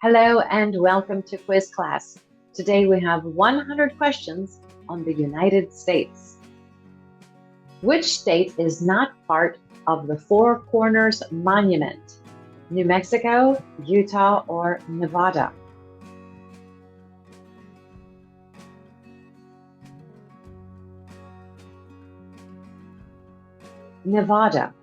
Hello and welcome to quiz class. Today we have 100 questions on the United States. Which state is not part of the Four Corners Monument? New Mexico, Utah, or Nevada? Nevada.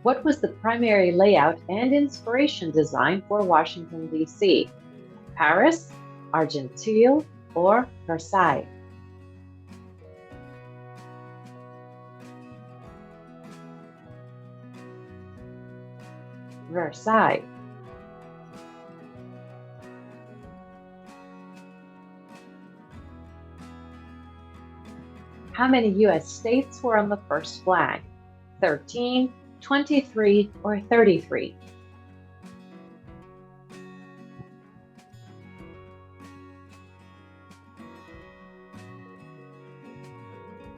What was the primary layout and inspiration design for Washington, D.C.? Paris, Argenteuil, or Versailles? Versailles. How many U.S. states were on the first flag? 13, 23, or 33?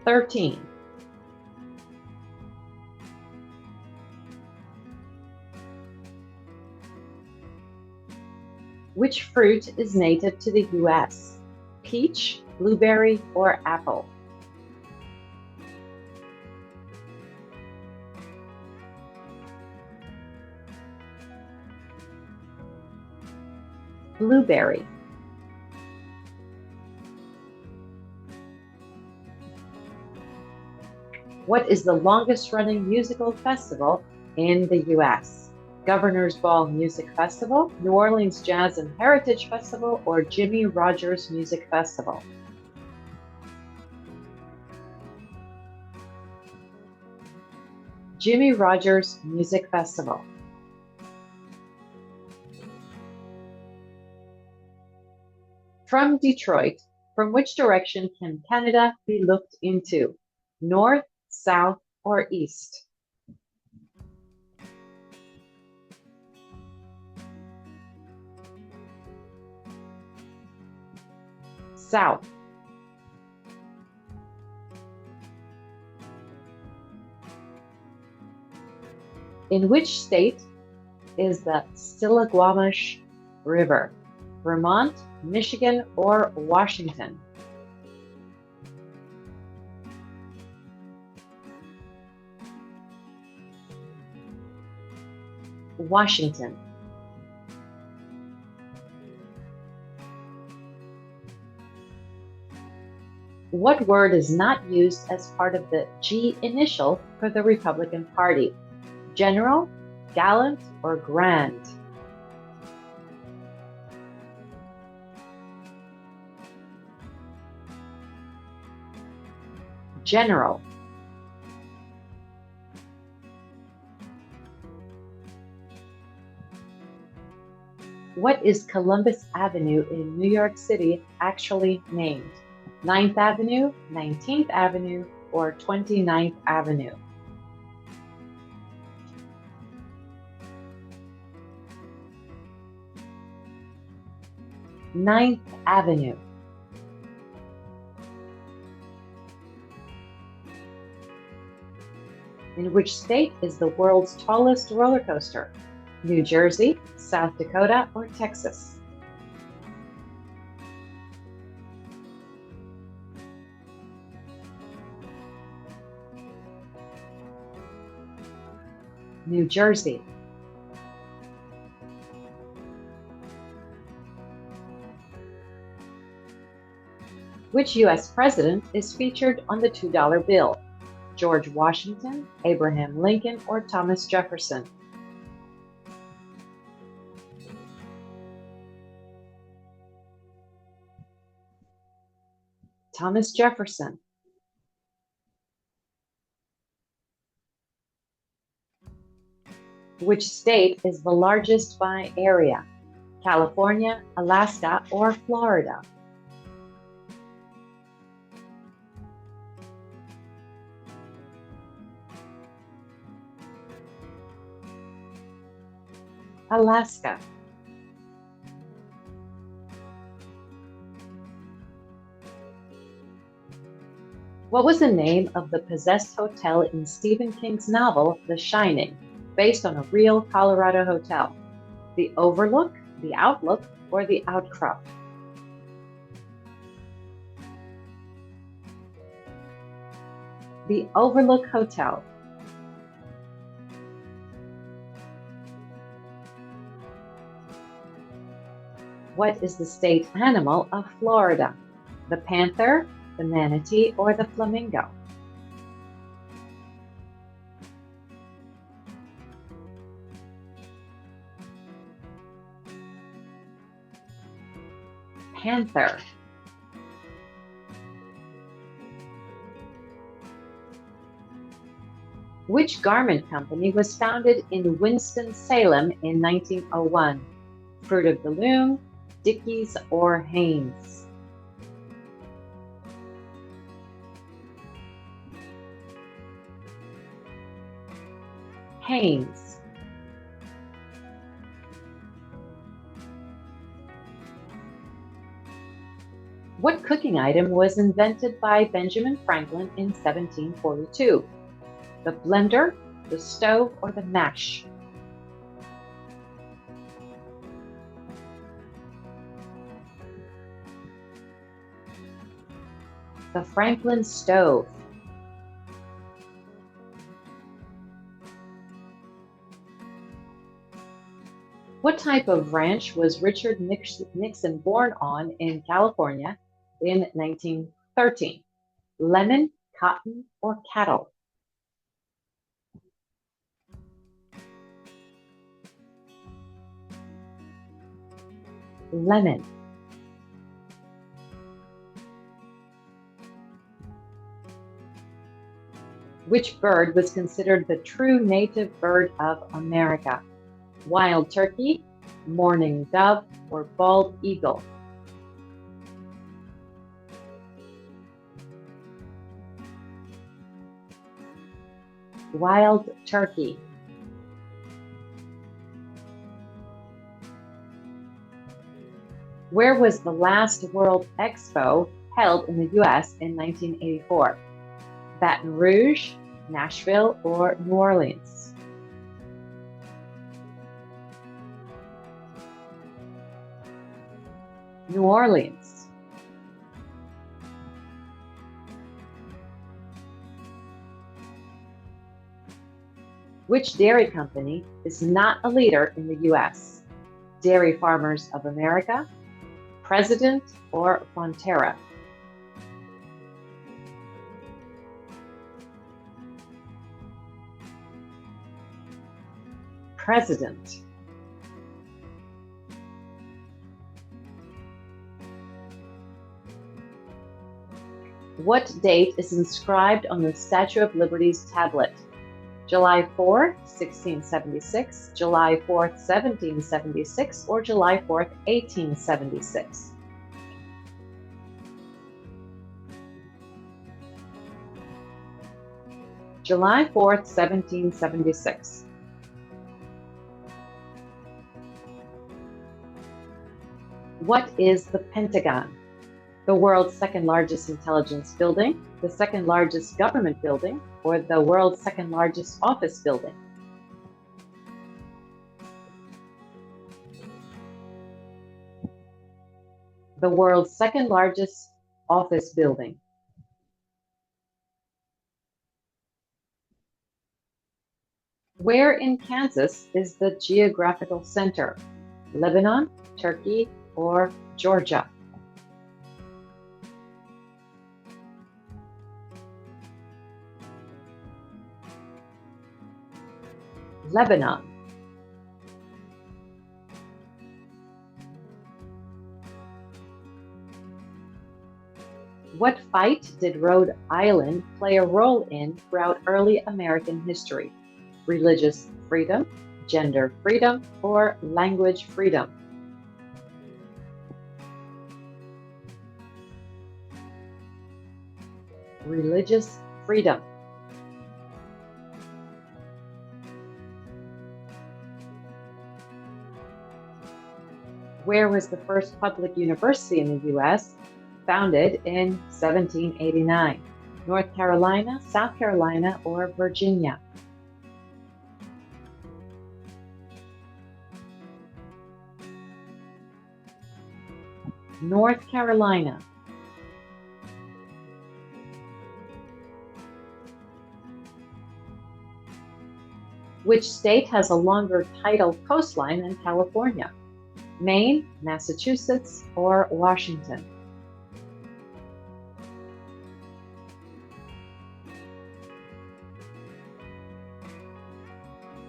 13. Which fruit is native to the U.S.? Peach, blueberry, or apple? Blueberry. What is the longest running musical festival in the U.S.? Governor's Ball Music Festival, New Orleans Jazz and Heritage Festival, or Jimmy Rogers Music Festival? Jimmy Rogers Music Festival. From Detroit, from which direction can Canada be looked into? North, south, or east? South. In which state is the Stillaguamish River? Vermont, Michigan, or Washington? Washington. What word is not used as part of the G initial for the Republican Party? General, gallant, or grand? General. What is Columbus Avenue in New York City actually named? 9th Avenue, 19th Avenue, or 29th Avenue? 9th Avenue. In which state is the world's tallest roller coaster? New Jersey, South Dakota, or Texas? New Jersey. Which U.S. president is featured on the $2 bill? George Washington, Abraham Lincoln, or Thomas Jefferson? Thomas Jefferson. Which state is the largest by area? California, Alaska, or Florida? Alaska. What was the name of the possessed hotel in Stephen King's novel, The Shining, based on a real Colorado hotel? The Overlook, the Outlook, or the Outcrop? The Overlook Hotel. What is the state animal of Florida? The panther, the manatee, or the flamingo? Panther. Which garment company was founded in Winston-Salem in 1901? Fruit of the Loom, Dickies, or Hanes? Hanes. What cooking item was invented by Benjamin Franklin in 1742? The blender, the stove, or the mash? The Franklin stove. What type of ranch was Richard Nixon born on in California in 1913? Lemon, cotton, or cattle? Lemon. Which bird was considered the true native bird of America? Wild turkey, mourning dove, or bald eagle? Wild turkey. Where was the last World Expo held in the US in 1984? Baton Rouge, Nashville, or New Orleans? New Orleans. Which dairy company is not a leader in the US? Dairy Farmers of America, President, or Fonterra? President. What date is inscribed on the Statue of Liberty's tablet? July 4th, 1676, July 4th, 1776, or July 4th, 1876? July 4th, 1776. What is the Pentagon? The world's second largest intelligence building, the second largest government building, or the world's second largest office building? The world's second largest office building. Where in Kansas is the geographical center? Lebanon, Turkey, or Georgia? Lebanon. What fight did Rhode Island play a role in throughout early American history? Religious freedom, gender freedom, or language freedom? Religious freedom. Where was the first public university in the US? Founded in 1789. North Carolina, South Carolina, or Virginia? North Carolina. Which state has a longer tidal coastline than California? Maine, Massachusetts, or Washington?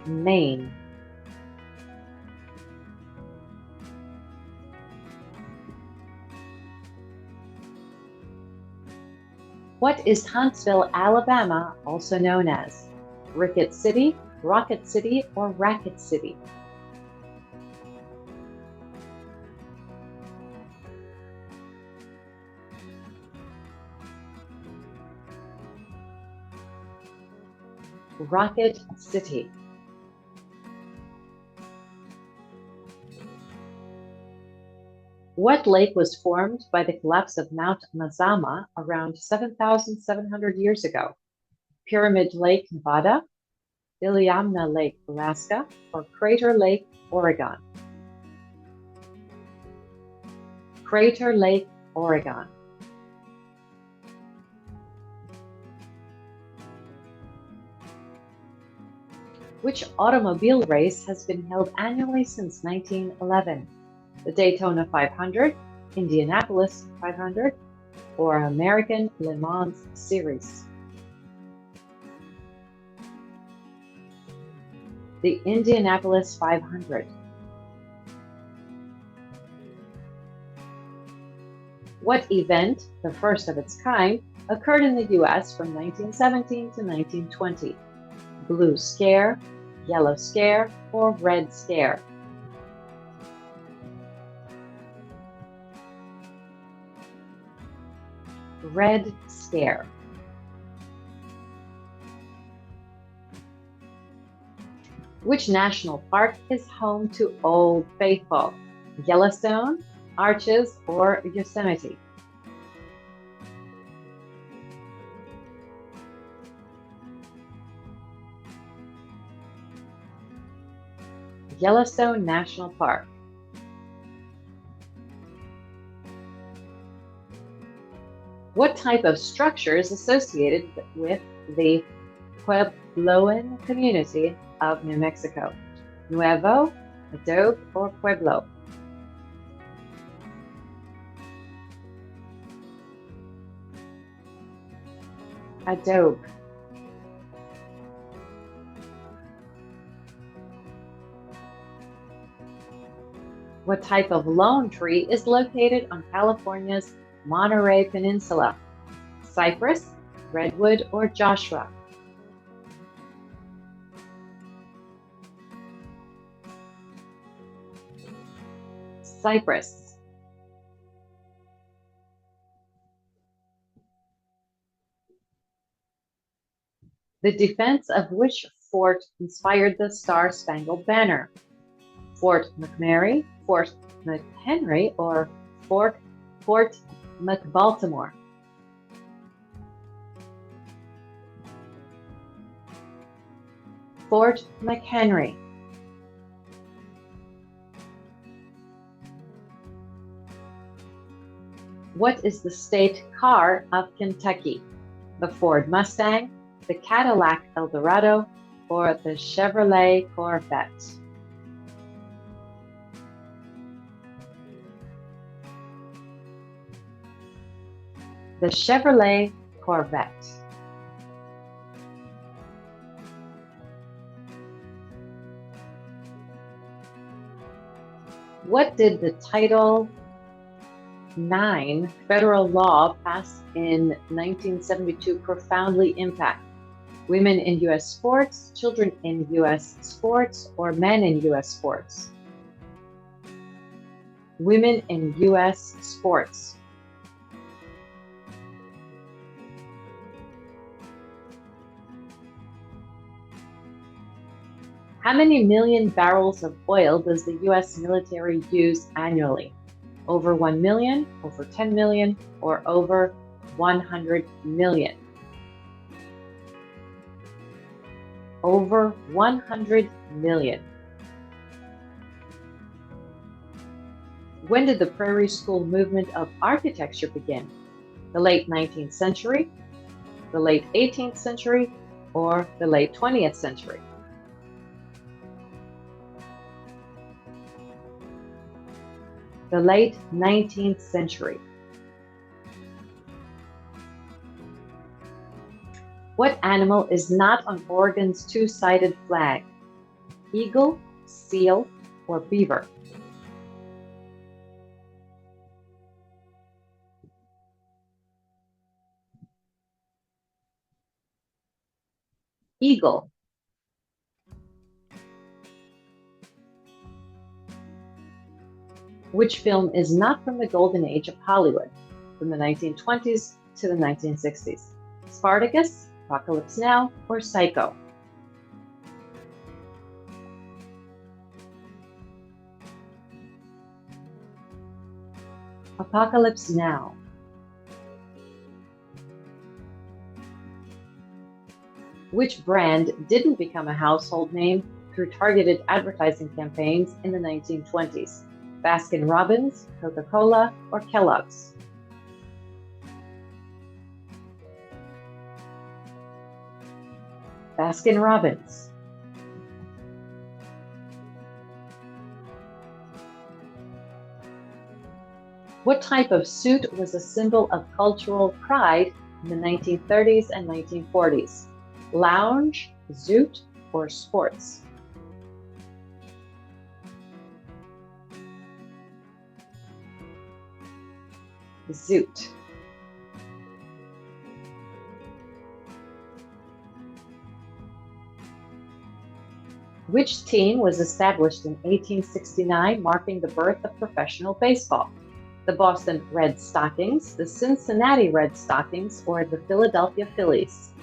Maine. What is Huntsville, Alabama, also known as? Rickett City, Rocket City, or Racket City? Rocket City. What lake was formed by the collapse of Mount Mazama around 7,700 years ago? Pyramid Lake, Nevada, Iliamna Lake, Alaska, or Crater Lake, Oregon? Crater Lake, Oregon. Which automobile race has been held annually since 1911? The Daytona 500, Indianapolis 500, or American Le Mans Series? The Indianapolis 500. What event, the first of its kind, occurred in the U.S. from 1917 to 1920? Blue Scare, Yellow Scare, or Red Scare? Red Scare. Which national park is home to Old Faithful? Yellowstone, Arches, or Yosemite? Yellowstone National Park. What type of structure is associated with the Puebloan community of New Mexico? Nuevo, adobe, or pueblo? Adobe. What type of lone tree is located on California's Monterey Peninsula? Cypress, redwood, or Joshua? Cypress. The defense of which fort inspired the Star-Spangled Banner? Fort McMurray, Fort McHenry, or Fort McBaltimore? Fort McHenry. What is the state car of Kentucky? The Ford Mustang, the Cadillac Eldorado, or the Chevrolet Corvette? The Chevrolet Corvette. What did the Title IX federal law passed in 1972 profoundly impact? Women in U.S. sports, children in U.S. sports, or men in U.S. sports? Women in U.S. sports. How many million barrels of oil does the U.S. military use annually? Over 1 million, over 10 million, or over 100 million? Over 100 million. When did the Prairie School movement of architecture begin? The late 19th century, the late 18th century, or the late 20th century? The late 19th century. What animal is not on Oregon's two-sided flag? Eagle, seal, or beaver? Eagle. Which film is not from the golden age of Hollywood, from the 1920s to the 1960s? Spartacus, Apocalypse Now, or Psycho? Apocalypse Now. Which brand didn't become a household name through targeted advertising campaigns in the 1920s? Baskin-Robbins, Coca-Cola, or Kellogg's? Baskin-Robbins. What type of suit was a symbol of cultural pride in the 1930s and 1940s? Lounge, zoot, or sports? Zoot. Which team was established in 1869, marking the birth of professional baseball? The Boston Red Stockings, the Cincinnati Red Stockings, or the Philadelphia Phillies?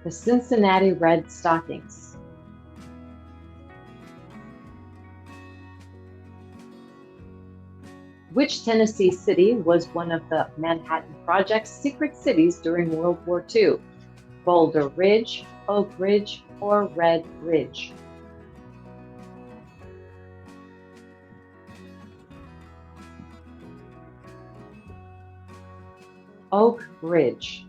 The Cincinnati Red Stockings. Which Tennessee city was one of the Manhattan Project's secret cities during World War II? Boulder Ridge, Oak Ridge, or Red Ridge? Oak Ridge.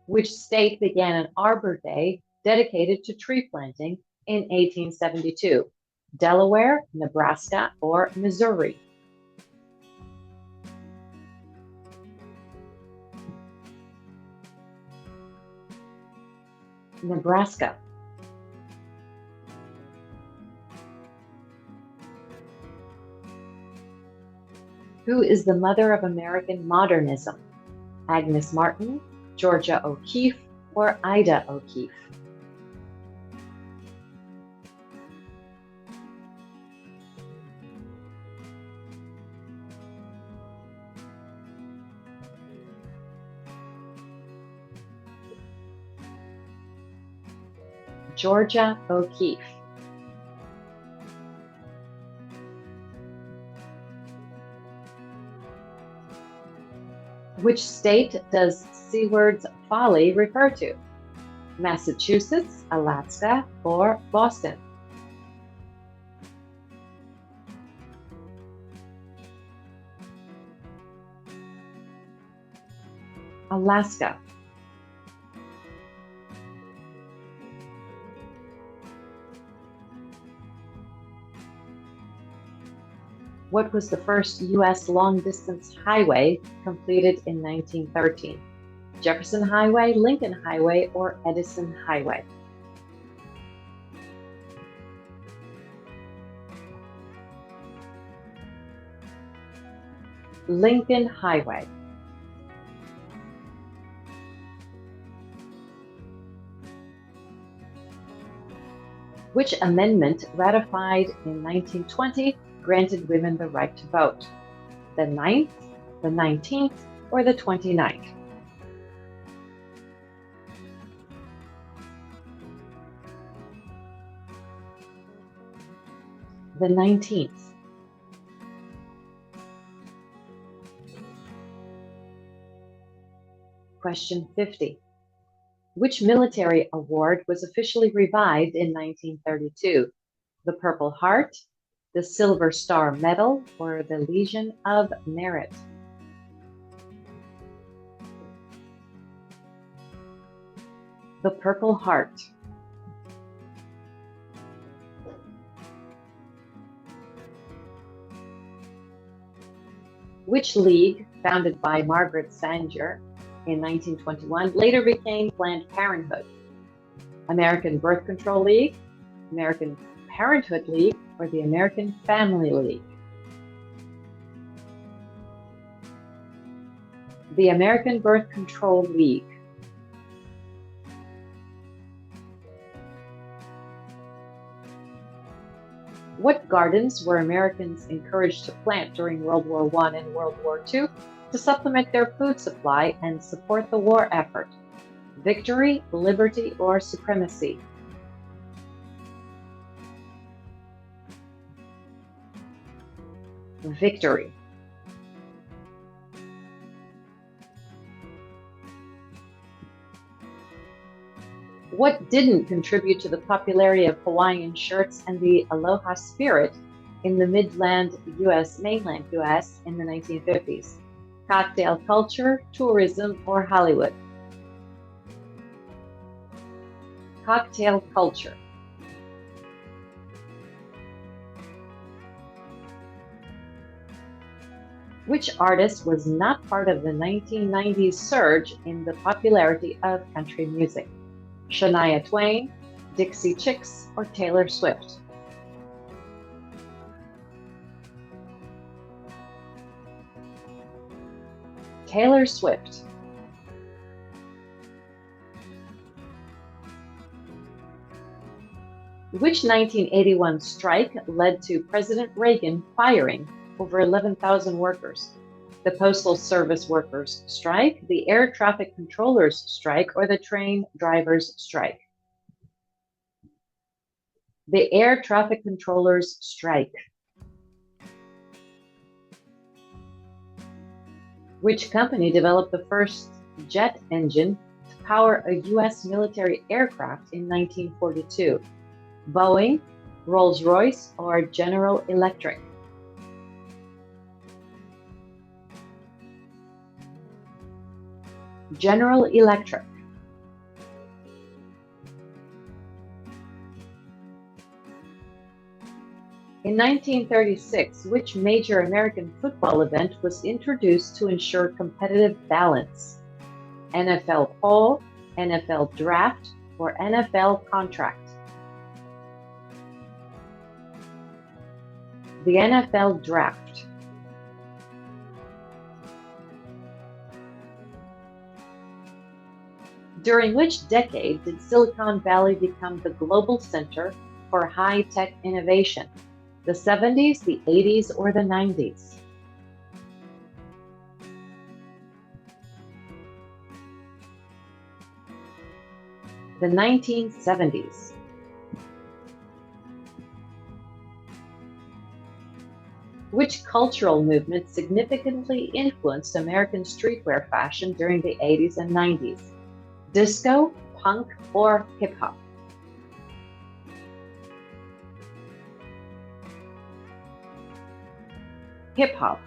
Which state began an Arbor Day dedicated to tree planting in 1872? Delaware, Nebraska, or Missouri? Nebraska. Who is the mother of American modernism? Agnes Martin, Georgia O'Keeffe, or Ida O'Keeffe? Georgia O'Keeffe. Which state does Seward's Folly refer to? Massachusetts, Alaska, or Boston? Alaska. What was the first U.S. long-distance highway completed in 1913? Jefferson Highway, Lincoln Highway, or Edison Highway? Lincoln Highway. Which amendment ratified in 1920 granted women the right to vote? The 9th, the 19th, or the 29th? The 19th. Question 50. Which military award was officially revived in 1932? The Purple Heart, the Silver Star Medal, or the Legion of Merit? The Purple Heart. Which league, founded by Margaret Sanger in 1921, later became Planned Parenthood? American Birth Control League, American Parenthood League, or the American Family League? The American Birth Control League. What gardens were Americans encouraged to plant during World War I and World War II to supplement their food supply and support the war effort? Victory, liberty, or supremacy? Victory. What didn't contribute to the popularity of Hawaiian shirts and the aloha spirit in the mainland US in the 1950s? Cocktail culture, tourism, or Hollywood? Cocktail culture. Which artist was not part of the 1990s surge in the popularity of country music? Shania Twain, Dixie Chicks, or Taylor Swift? Taylor Swift. Which 1981 strike led to President Reagan firing over 11,000 workers? The Postal Service workers' strike, the air traffic controllers' strike, or the train drivers' strike? The air traffic controllers' strike. Which company developed the first jet engine to power a U.S. military aircraft in 1942? Boeing, Rolls-Royce, or General Electric? General Electric. In 1936, which major American football event was introduced to ensure competitive balance? NFL poll, NFL draft, or NFL contract? The NFL draft. During which decade did Silicon Valley become the global center for high-tech innovation? The 70s, the 80s, or the 90s? The 1970s. Which cultural movement significantly influenced American streetwear fashion during the 80s and 90s? Disco, punk, or hip-hop? Hip-hop.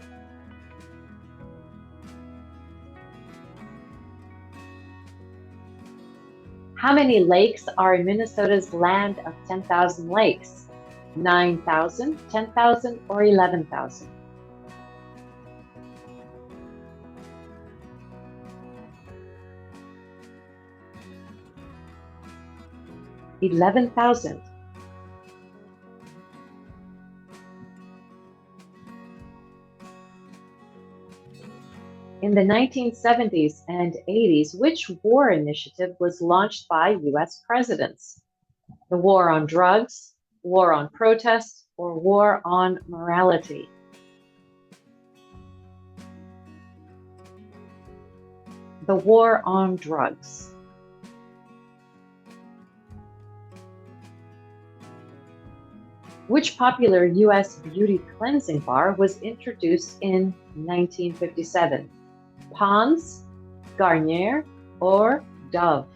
How many lakes are in Minnesota's land of 10,000 lakes? 9,000, 10,000, or 11,000? 11,000. In the 1970s and 80s, which war initiative was launched by U.S. presidents? The war on drugs, war on protest, or war on morality? The war on drugs. Which popular U.S. beauty cleansing bar was introduced in 1957? Pond's, Garnier, or Dove?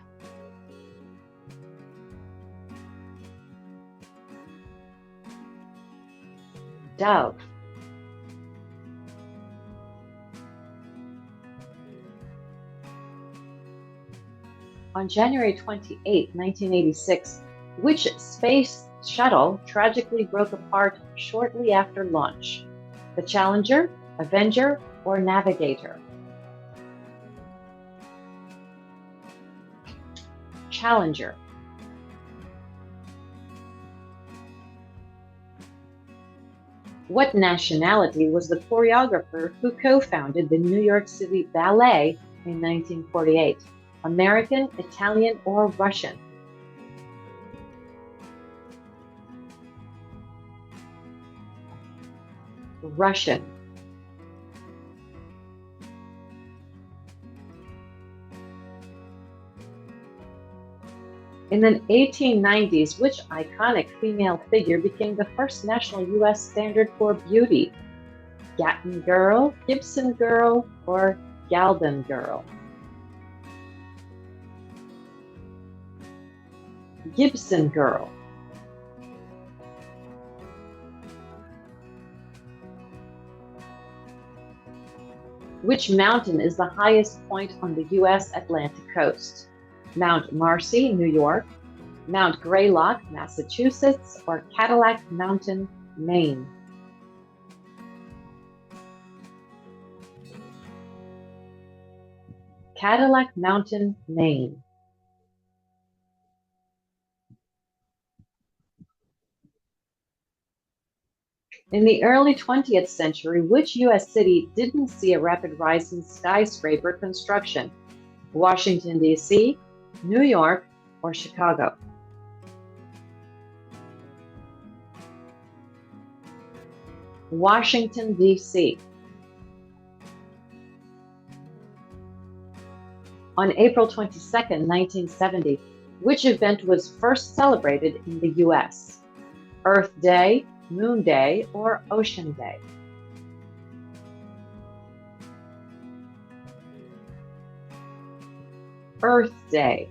Dove. On January 28, 1986, which space shuttle tragically broke apart shortly after launch? The Challenger, Avenger, or Navigator? Challenger. What nationality was the choreographer who co-founded the New York City Ballet in 1948? American, Italian, or Russian? Russian. In the 1890s, which iconic female figure became the first national U.S. standard for beauty? Gatton Girl, Gibson Girl, or Galvin Girl? Gibson Girl. Which mountain is the highest point on the U.S. Atlantic coast? Mount Marcy, New York, Mount Greylock, Massachusetts, or Cadillac Mountain, Maine? Cadillac Mountain, Maine. In the early 20th century, which U.S. city didn't see a rapid rise in skyscraper construction? Washington, D.C., New York, or Chicago? Washington, D.C. On April 22, 1970, which event was first celebrated in the U.S.? Earth Day, Moon Day, or Ocean Day? Earth Day.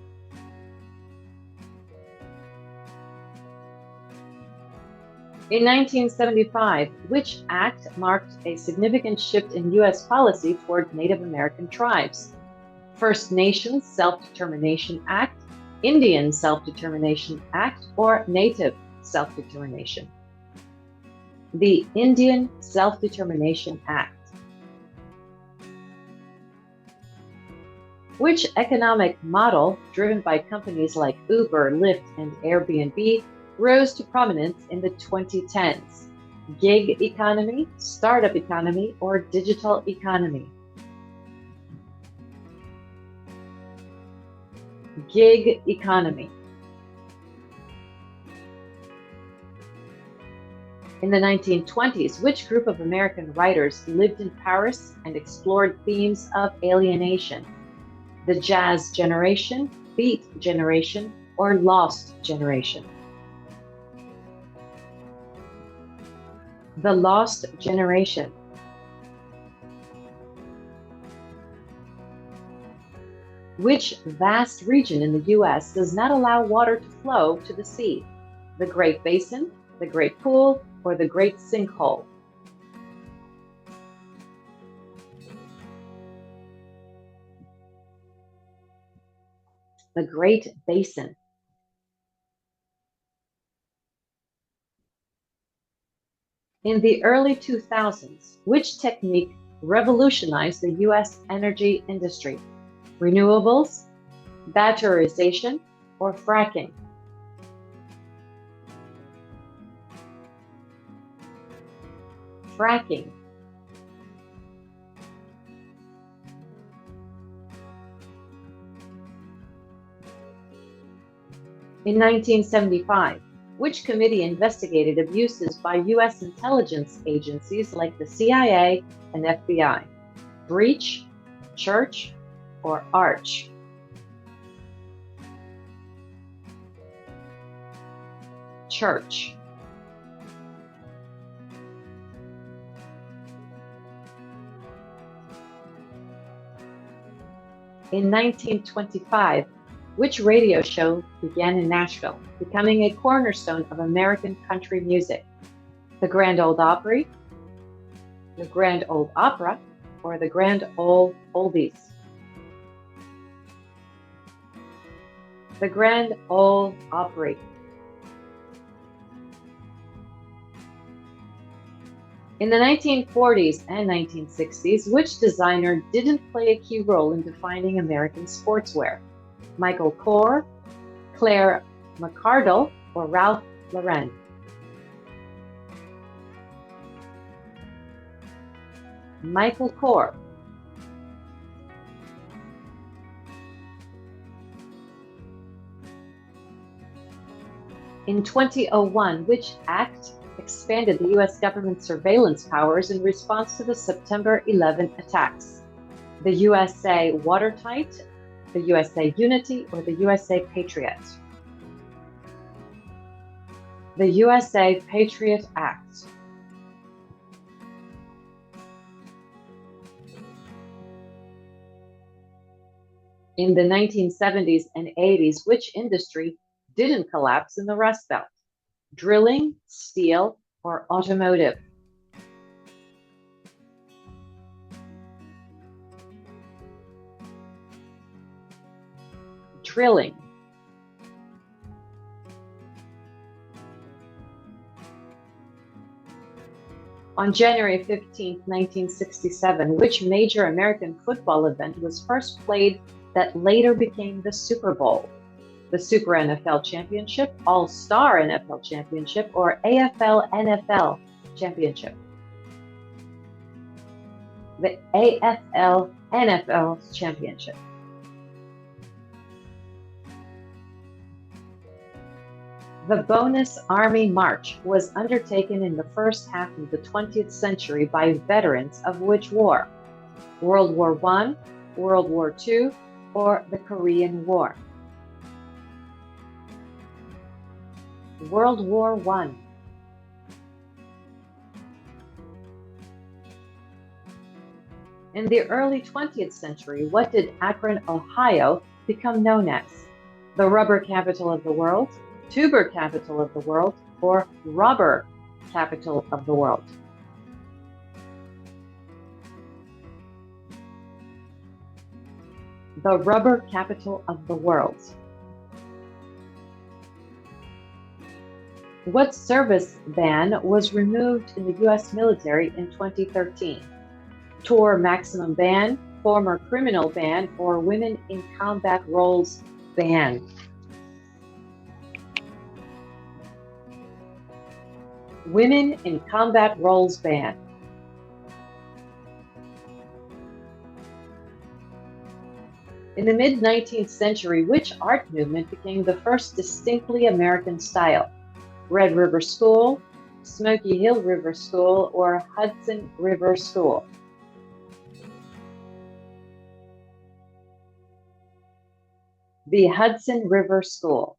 In 1975, which act marked a significant shift in U.S. policy toward Native American tribes? First Nations Self-Determination Act, Indian Self-Determination Act, or Native Self-Determination? The Indian Self-Determination Act. Which economic model, driven by companies like Uber, Lyft, and Airbnb, rose to prominence in the 2010s? Gig economy, startup economy, or digital economy? Gig economy. In the 1920s, which group of American writers lived in Paris and explored themes of alienation? The Jazz Generation, Beat Generation, or Lost Generation? The Lost Generation. Which vast region in the U.S. does not allow water to flow to the sea? The Great Basin, the Great Pool, or the Great Sinkhole? The Great Basin. In the early 2000s, which technique revolutionized the U.S. energy industry? Renewables, batterization, or fracking? Fracking. In 1975, which committee investigated abuses by U.S. intelligence agencies like the CIA and FBI? Breach, Church, or Arch? Church. In 1925, which radio show began in Nashville, becoming a cornerstone of American country music? The Grand Ole Opry, the Grand Ole Opera, or the Grand Ole Oldies? The Grand Ole Opry. In the 1940s and 1960s, which designer didn't play a key role in defining American sportswear? Michael Kors, Claire McCardell, or Ralph Lauren? Michael Kors. In 2001, which act expanded the U.S. government's surveillance powers in response to the September 11 attacks? The USA Watertight, the USA Unity, or the USA Patriot? The USA Patriot Act. In the 1970s and 80s, which industry didn't collapse in the Rust Belt? Drilling, steel, or automotive? Drilling. On January 15, 1967, which major American football event was first played that later became the Super Bowl? The Super NFL Championship, All-Star NFL Championship, or AFL NFL Championship? The AFL NFL Championship. The Bonus Army March was undertaken in the first half of the 20th century by veterans of which war? World War I, World War II, or the Korean War? World War I. In the early 20th century, what did Akron, Ohio become known as? The rubber capital of the world, tuber capital of the world, or rubber capital of the world? The rubber capital of the world. What service ban was removed in the U.S. military in 2013? Tour maximum ban, former criminal ban, or women in combat roles ban? Women in combat roles ban. In the mid-19th century, which art movement became the first distinctly American style? Red River School, Smoky Hill River School, or Hudson River School? The Hudson River School.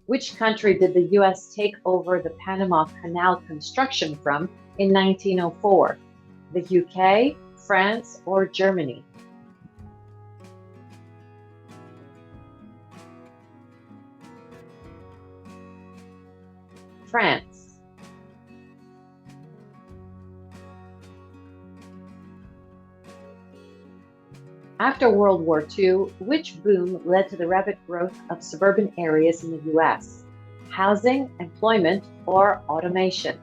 Which country did the U.S. take over the Panama Canal construction from in 1904? The UK, France, or Germany? France. After World War II, which boom led to the rapid growth of suburban areas in the U.S.? Housing, employment, or automation?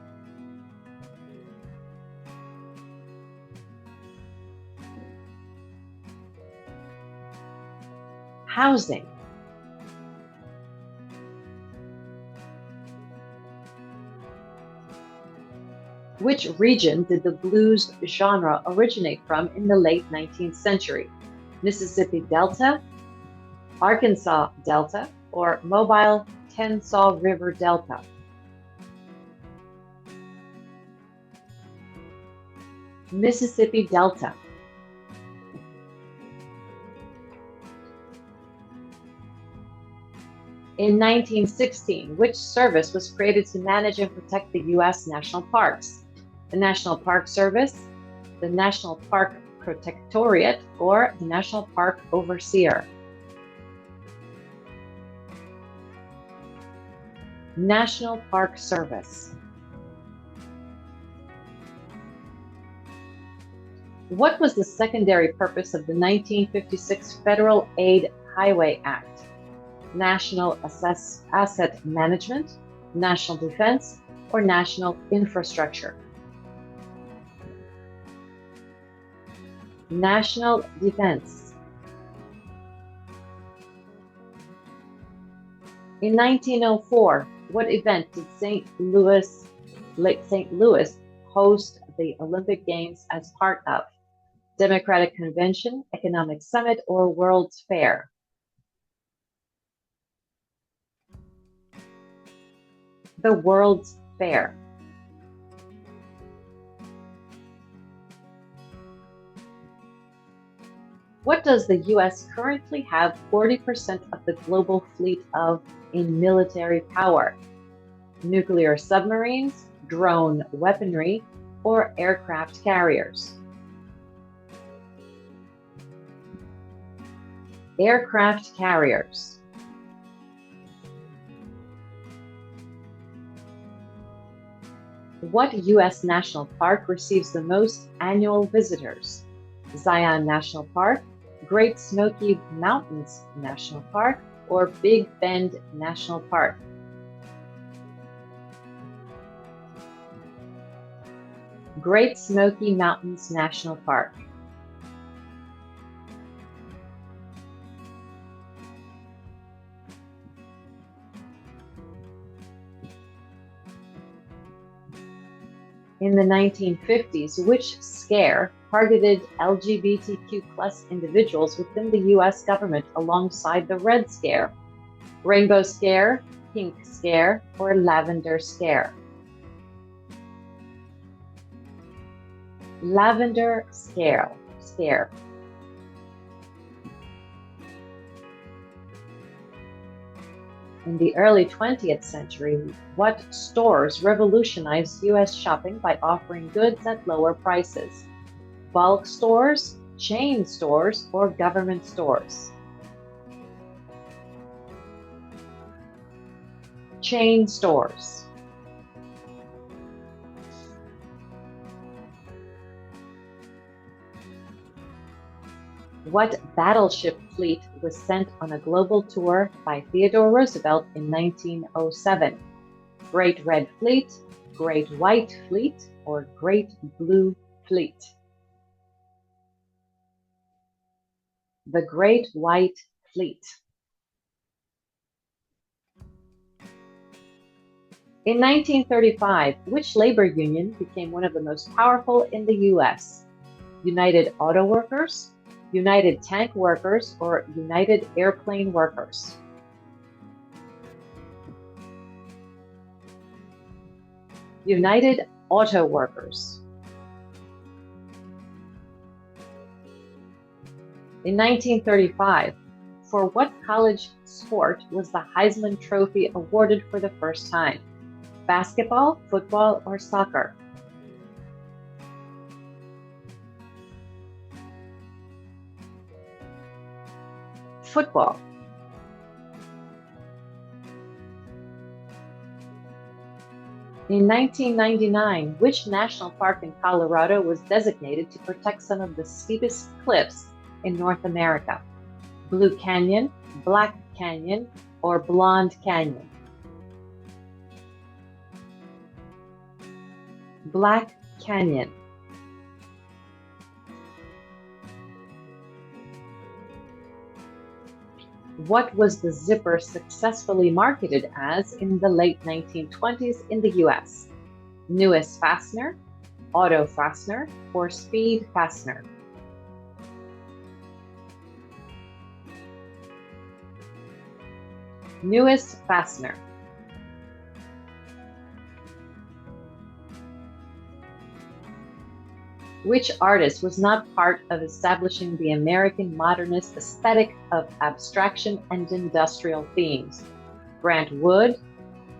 Housing. Which region did the blues genre originate from in the late 19th century? Mississippi Delta, Arkansas Delta, or Mobile Kennesaw River Delta? Mississippi Delta. In 1916, which service was created to manage and protect the U.S. national parks? the National Park Service, the National Park Protectorate, or the National Park Overseer? National Park Service. What was the secondary purpose of the 1956 Federal Aid Highway Act? National Asset Management, national defense, or national infrastructure? National defense. In 1904, what event did Lake St. Louis host the Olympic Games as part of? Democratic Convention, Economic Summit, or World's Fair? The World's Fair. What does the U.S. currently have 40% of the global fleet of in military power? Nuclear submarines, drone weaponry, or aircraft carriers? Aircraft carriers. What U.S. national park receives the most annual visitors? Zion National Park, Great Smoky Mountains National Park, or Big Bend National Park? Great Smoky Mountains National Park. In the 1950s, which scare targeted LGBTQ+ individuals within the U.S. government alongside the Red Scare? Rainbow Scare, Pink Scare, or Lavender Scare? Lavender Scare. In the early 20th century, what stores revolutionized U.S. shopping by offering goods at lower prices? Bulk stores, chain stores, or government stores? Chain stores. What battleship fleet was sent on a global tour by Theodore Roosevelt in 1907? Great Red Fleet, Great White Fleet, or Great Blue Fleet? The Great White Fleet. In 1935, which labor union became one of the most powerful in the U.S.? United Auto Workers, United Tank Workers, or United Airplane Workers? United Auto Workers. In 1935, for what college sport was the Heisman Trophy awarded for the first time? Basketball, football, or soccer? Football. In 1999, which national park in Colorado was designated to protect some of the steepest cliffs in North America? Blue Canyon, Black Canyon, or Blonde Canyon? Black Canyon. What was the zipper successfully marketed as in the late 1920s in the US? Newest Fastener, Auto Fastener, or Speed Fastener? Newest Fastener. Which artist was not part of establishing the American modernist aesthetic of abstraction and industrial themes? Grant Wood,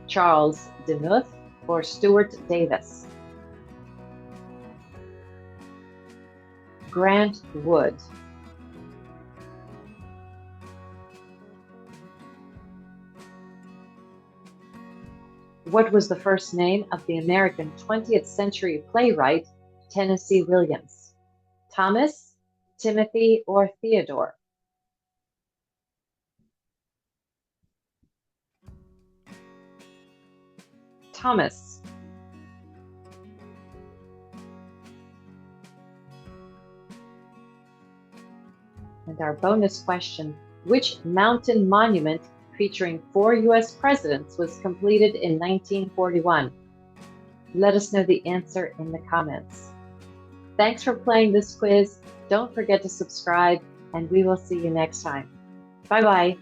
Charles Demuth, or Stuart Davis? Grant Wood? What was the first name of the American 20th century playwright Tennessee Williams? Thomas, Timothy, or Theodore? Thomas. And our bonus question, which mountain monument featuring 4 U.S. presidents was completed in 1941? Let us know the answer in the comments. Thanks for playing this quiz. Don't forget to subscribe, and we will see you next time. Bye-bye.